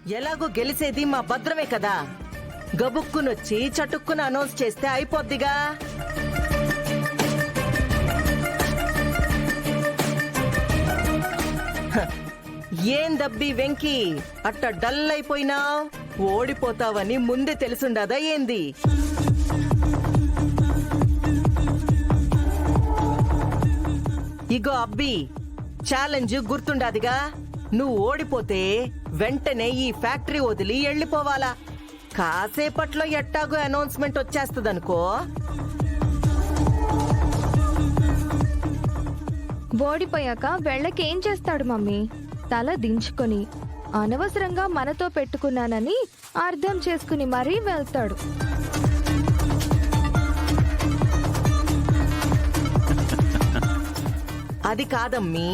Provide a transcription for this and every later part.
ఎలాగో గెలిసేది మా భద్రమే కదా, గబుక్కునొచ్చి చటుక్కున అనౌన్స్ చేస్తే అయిపోద్దిగా. ఏందబ్బి వెంకీ, అట్ట డల్ అయిపోయినావ్? ఓడిపోతావని ముందే తెలుసుండదా ఏంది? ఇగో అబ్బి, ఛాలెంజ్ గుర్తుండాదిగా. నువ్వు ఓడిపోతే వెంటనే ఈ ఫ్యాక్టరీ వదిలి వెళ్ళిపోవాలా. కాసేపట్లో ఎట్టాగో అనౌన్స్మెంట్ వచ్చేస్తదనుకో. ఓడిపోయాక వెళ్ళకేం చేస్తాడు మమ్మీ? తల దించుకొని అనవసరంగా మనతో పెట్టుకున్నానని అర్థం చేసుకుని మరీ వెళ్తాడు. అది కాదమ్మీ,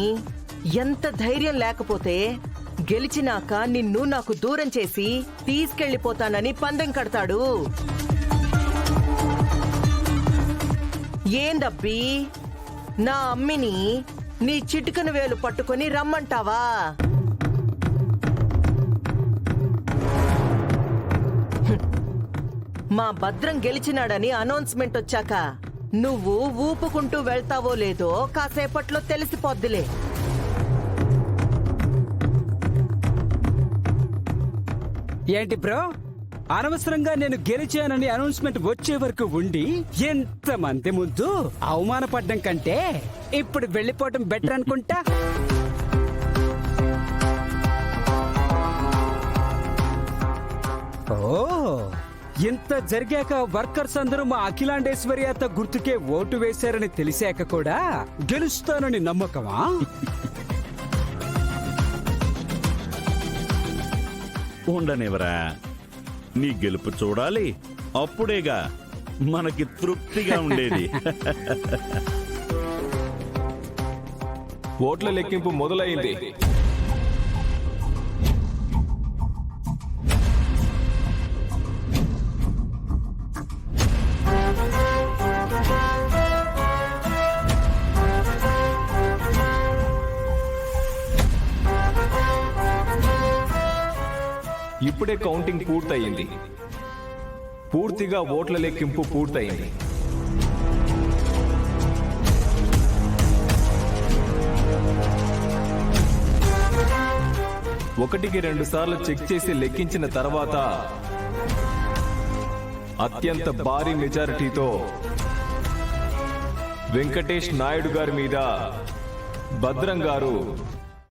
ఎంత ధైర్యం లేకపోతే గెలిచినాక నిన్ను నాకు దూరం చేసి తీసుకెళ్లిపోతానని పందెం కడతాడు. ఏందబ్బీ, నా అమ్మిని నీ చిటికన వేలు పట్టుకొని రమ్మంటావా? మా భద్రం గెలిచినాడని అనౌన్స్మెంట్ వచ్చాక నువ్వు ఊపుకుంటూ వెళ్తావో లేదో కాసేపట్లో తెలిసిపోద్దిలే. ఏంటి బ్రో, అనవసరంగా నేను గెలిచానని అనౌన్స్మెంట్ వచ్చే వరకు ఉండి ఎంతమంది ముందు అవమానపడ్డం కంటే ఇప్పుడు వెళ్ళిపోవటం బెటర్ అనుకుంటా. ఓ, ఇంత జరిగాక వర్కర్స్ అందరూ మా అఖిలాండేశ్వరి అత్త గుర్తుకే ఓటు వేశారని తెలిసాక కూడా గెలుస్తానని నమ్మకమా? ఉండనివరా, నీ గెలుపు చూడాలి, అప్పుడేగా మనకి తృప్తిగా ఉండేది. ఓట్ల లెక్కింపు మొదలైంది. ఇప్పుడే కౌంటింగ్ పూర్తయింది. పూర్తిగా ఓట్ల లెక్కింపు పూర్తయింది. ఒకటికి 2 సార్లు చెక్ చేసి లెక్కించిన తర్వాత అత్యంత భారీ మెజారిటీతో వెంకటేష్ నాయుడు గారి మీద భద్రం గారు